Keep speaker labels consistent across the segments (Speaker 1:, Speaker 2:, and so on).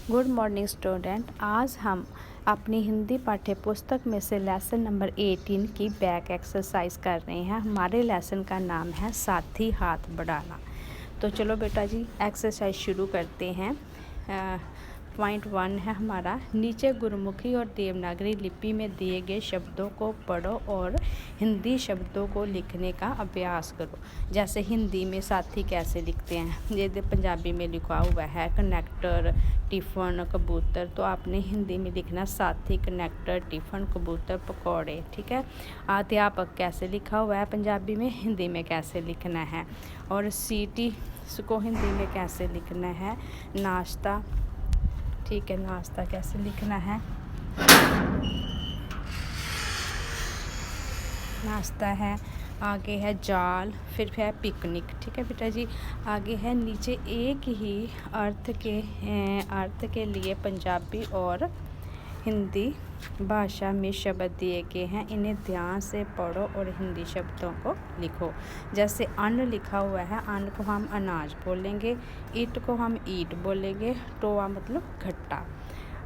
Speaker 1: Good morning student. आज हम अपनी हिंदी पाठ्य पुस्तक में से लेसन नंबर 18 की बैक एक्सरसाइज कर रहे हैं। हमारे लेसन का नाम है साथी हाथ बढ़ाना। तो चलो बेटा जी एक्सरसाइज शुरू करते हैं। पॉइंट 1 है हमारा, नीचे गुरमुखी और देवनागरी लिपि में दिए गए शब्दों को पढ़ो और हिंदी शब्दों को लिखने का अभ्यास करो। जैसे हिंदी में साथी कैसे लिखते हैं, ये पंजाबी में लिखा हुआ है कनेक्टर, टिफ़न, कबूतर, तो आपने हिंदी में लिखना साथी, कनेक्टर, टिफ़न, कबूतर, पकौड़े। ठीक है। अध्यापक कैसे लिखा हुआ है पंजाबी में, हिंदी में कैसे लिखना है। और सीटी को हिंदी में कैसे लिखना है, नाश्ता। ठीक है, नाश्ता कैसे लिखना है, नाश्ता है। आगे है जाल, फिर है पिकनिक। ठीक है बेटा जी। आगे है नीचे एक ही अर्थ के लिए पंजाबी और हिंदी भाषा में शब्द दिए गए हैं, इन्हें ध्यान से पढ़ो और हिंदी शब्दों को लिखो। जैसे अन्न लिखा हुआ है, अन्न को हम अनाज बोलेंगे, ईट को हम ईट बोलेंगे, टोआ मतलब घट्टा।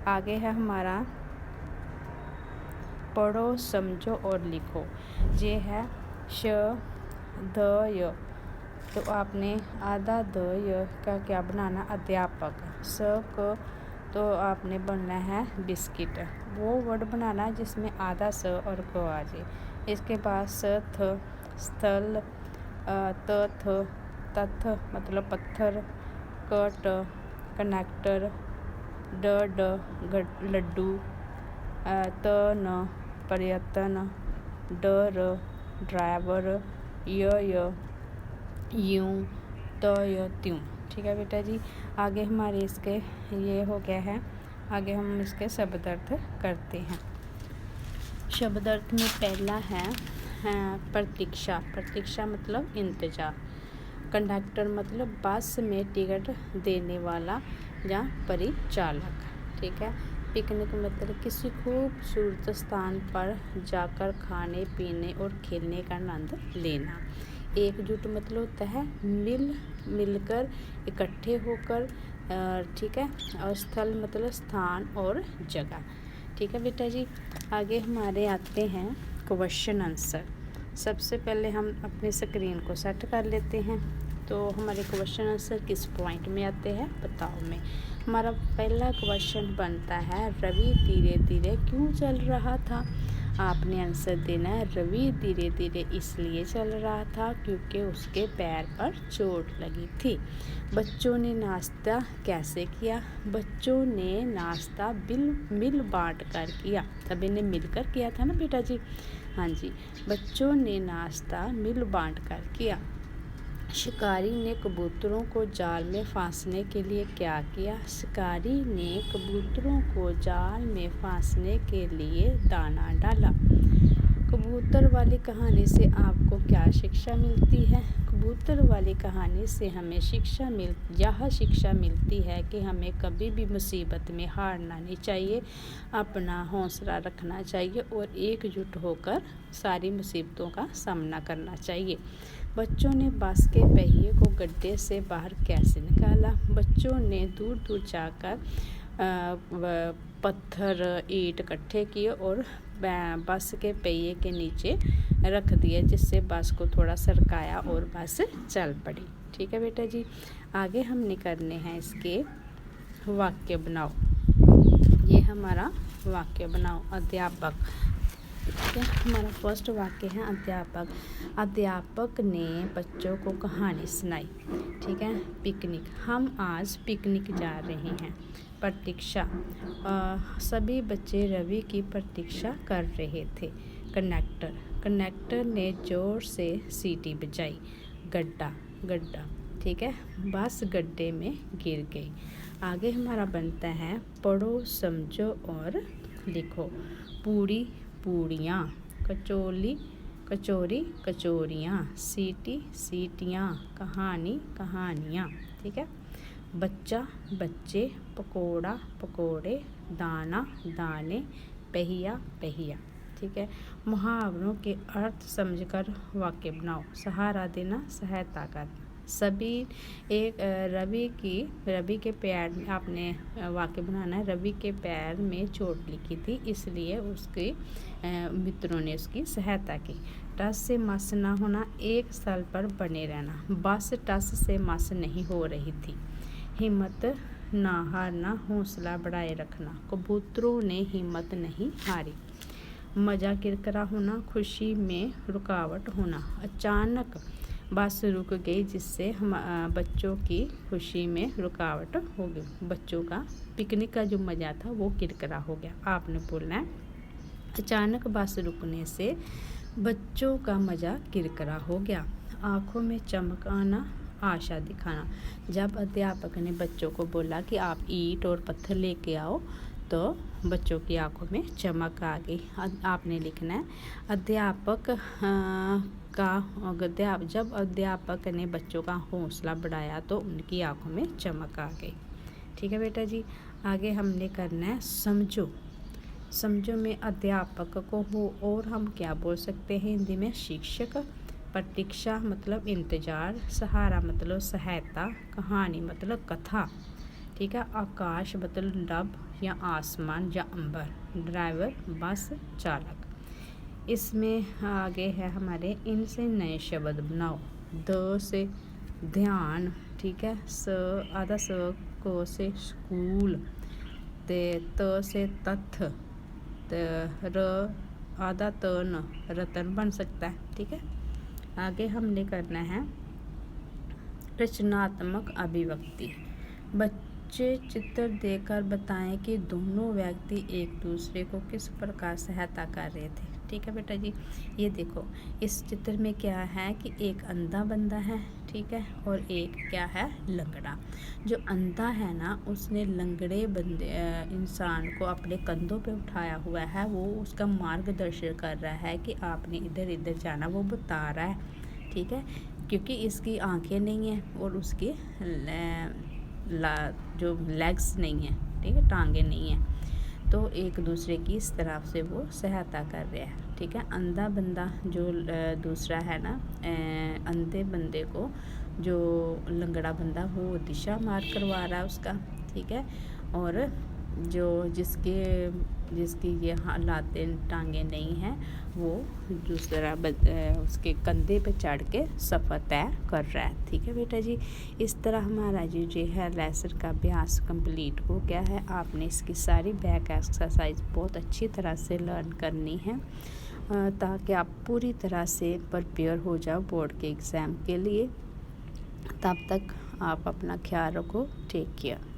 Speaker 1: आगे है हमारा पढ़ो, समझो और लिखो। ये है श द य, तो आपने आधा द य का क्या बनाना, अध्यापक। स क, तो आपने बनना है बिस्किट। वो वर्ड बनाना जिसमें आधा स और क आ जाए। इसके बाद स थ, स्थल, त थ, तथ मतलब पत्थर, क ट, कनेक्टर, ड ड लड्डू, त न पर्यटन, ड र ड्राइवर, य यूं, त य त्यों। ठीक है बेटा जी। आगे हमारे इसके ये हो गया है। आगे हम इसके शब्द अर्थ करते हैं। शब्द अर्थ में पहला है प्रतीक्षा। प्रतीक्षा मतलब इंतजार। कंडक्टर मतलब बस में टिकट देने वाला या परिचालक। ठीक है। पिकनिक मतलब किसी खूबसूरत स्थान पर जाकर खाने पीने और खेलने का आनंद लेना। एकजुट मतलब होता है मिलकर, इकट्ठे होकर। ठीक है। और स्थल मतलब स्थान और जगह। ठीक है बेटा जी। आगे हमारे आते हैं क्वेश्चन आंसर। सबसे पहले हम अपनी स्क्रीन को सेट कर लेते हैं। तो हमारे क्वेश्चन आंसर किस पॉइंट में आते हैं बताओ में। हमारा पहला क्वेश्चन बनता है, रवि धीरे धीरे क्यों चल रहा था। आपने आंसर देना है, रवि धीरे धीरे इसलिए चल रहा था क्योंकि उसके पैर पर चोट लगी थी। बच्चों ने नाश्ता कैसे किया। बच्चों ने नाश्ता मिल बांट कर किया। सभी ने मिलकर किया था ना बेटा जी। हाँ जी। बच्चों ने नाश्ता मिल बांट कर किया। शिकारी ने कबूतरों को जाल में फांसने के लिए क्या किया। शिकारी ने कबूतरों को जाल में फांसने के लिए दाना डाला। कबूतर वाली कहानी से आपको क्या शिक्षा मिलती है। कबूतर वाली कहानी से हमें यह शिक्षा मिलती है कि हमें कभी भी मुसीबत में हारना नहीं चाहिए, अपना हौसला रखना चाहिए और एकजुट होकर सारी मुसीबतों का सामना करना चाहिए। बच्चों ने बस के पहिए को गड्ढे से बाहर कैसे निकाला। बच्चों ने दूर दूर जाकर पत्थर ईंट इकट्ठे किए और बस के पहिए के नीचे रख दिए, जिससे बस को थोड़ा सरकाया और बस चल पड़ी। ठीक है बेटा जी। आगे हमने करने हैं इसके वाक्य बनाओ। ये हमारा वाक्य बनाओ, अध्यापक। ठीक है। हमारा फर्स्ट वाक्य है अध्यापक। अध्यापक ने बच्चों को कहानी सुनाई। ठीक है। पिकनिक, हम आज पिकनिक जा रहे हैं। प्रतीक्षा, सभी बच्चे रवि की प्रतीक्षा कर रहे थे। कनेक्टर, कनेक्टर ने जोर से सीटी बजाई। गड्ढा। ठीक है। बस गड्ढे में गिर गई। आगे हमारा बनता है पढ़ो, समझो और लिखो। पूड़ी पूड़ियाँ, कचोरी कचोरियाँ, सीटी सीटियाँ, कहानी कहानियाँ। ठीक है। बच्चा बच्चे, पकोड़ा पकोड़े, दाना दाने, पहिया पहिया। ठीक है। मुहावरों के अर्थ समझकर वाक्य बनाओ। सहारा देना, सहायता करना। सभी एक रवि के पैर में, आपने वाक्य बनाना है, रवि के पैर में चोट लिखी थी इसलिए उसके मित्रों ने उसकी सहायता की। टस से मस ना होना, एक स्थल पर बने रहना। बस टस से मस नहीं हो रही थी। हिम्मत ना हारना, हौसला बढ़ाए रखना। कबूतरों ने हिम्मत नहीं हारी। मज़ा किरकिरा होना, खुशी में रुकावट होना। अचानक बस रुक गई जिससे हम बच्चों की खुशी में रुकावट हो गई। बच्चों का पिकनिक का जो मज़ा था वो किरकिरा हो गया। आपने बोलना है अचानक बस रुकने से बच्चों का मज़ा किरकिरा हो गया। आँखों में चमक आना, आशा दिखाना। जब अध्यापक ने बच्चों को बोला कि आप ईंट और पत्थर लेके आओ तो बच्चों की आंखों में चमक आ गई। आपने लिखना है जब अध्यापक ने बच्चों का हौसला बढ़ाया तो उनकी आंखों में चमक आ गई। ठीक है बेटा जी। आगे हमने करना है समझो। समझो में अध्यापक को हो और हम क्या बोल सकते हैं हिंदी में, शिक्षक। प्रतीक्षा मतलब इंतज़ार, सहारा मतलब सहायता, कहानी मतलब कथा। ठीक है। आकाश मतलब लब या आसमान या अंबर, ड्राइवर बस चालक। इसमें आगे है हमारे इनसे नए शब्द बनाओ। द से ध्यान, ठीक है। आधा स को से स्कूल, त से तथ्य, आधा तन रतन बन सकता है। ठीक है। आगे हमने करना है रचनात्मक अभिव्यक्ति। बच्चे चित्र देखकर बताएं कि दोनों व्यक्ति एक दूसरे को किस प्रकार सहायता कर रहे थे। ठीक है बेटा जी। ये देखो इस चित्र में क्या है कि एक अंधा बंदा है, ठीक है, और एक क्या है, लंगड़ा। जो अंधा है ना उसने लंगड़े बंदे इंसान को अपने कंधों पे उठाया हुआ है। वो उसका मार्गदर्शन कर रहा है कि आपने इधर इधर जाना, वो बता रहा है। ठीक है। क्योंकि इसकी आंखें नहीं हैं और उसकी जो लेग्स नहीं है, ठीक है, टांगे नहीं हैं, तो एक दूसरे की इस तरह से वो सहायता कर रहे हैं। ठीक है। अंधा बंदा जो दूसरा है ना, अंधे बंदे को जो लंगड़ा बंदा वो दिशा मार्ग करवा रहा है उसका। ठीक है। और जो जिसकी ये लातें टांगे नहीं हैं वो दूसरा उसके कंधे पे चढ़ के सफ़र तय कर रहा है। ठीक है बेटा जी। इस तरह हमारा जो है लेसन का अभ्यास कंप्लीट हो गया है। आपने इसकी सारी बैक एक्सरसाइज बहुत अच्छी तरह से लर्न करनी है ताकि आप पूरी तरह से प्रिपेयर हो जाओ बोर्ड के एग्ज़ाम के लिए। तब तक आप अपना ख्याल रखो। Take care.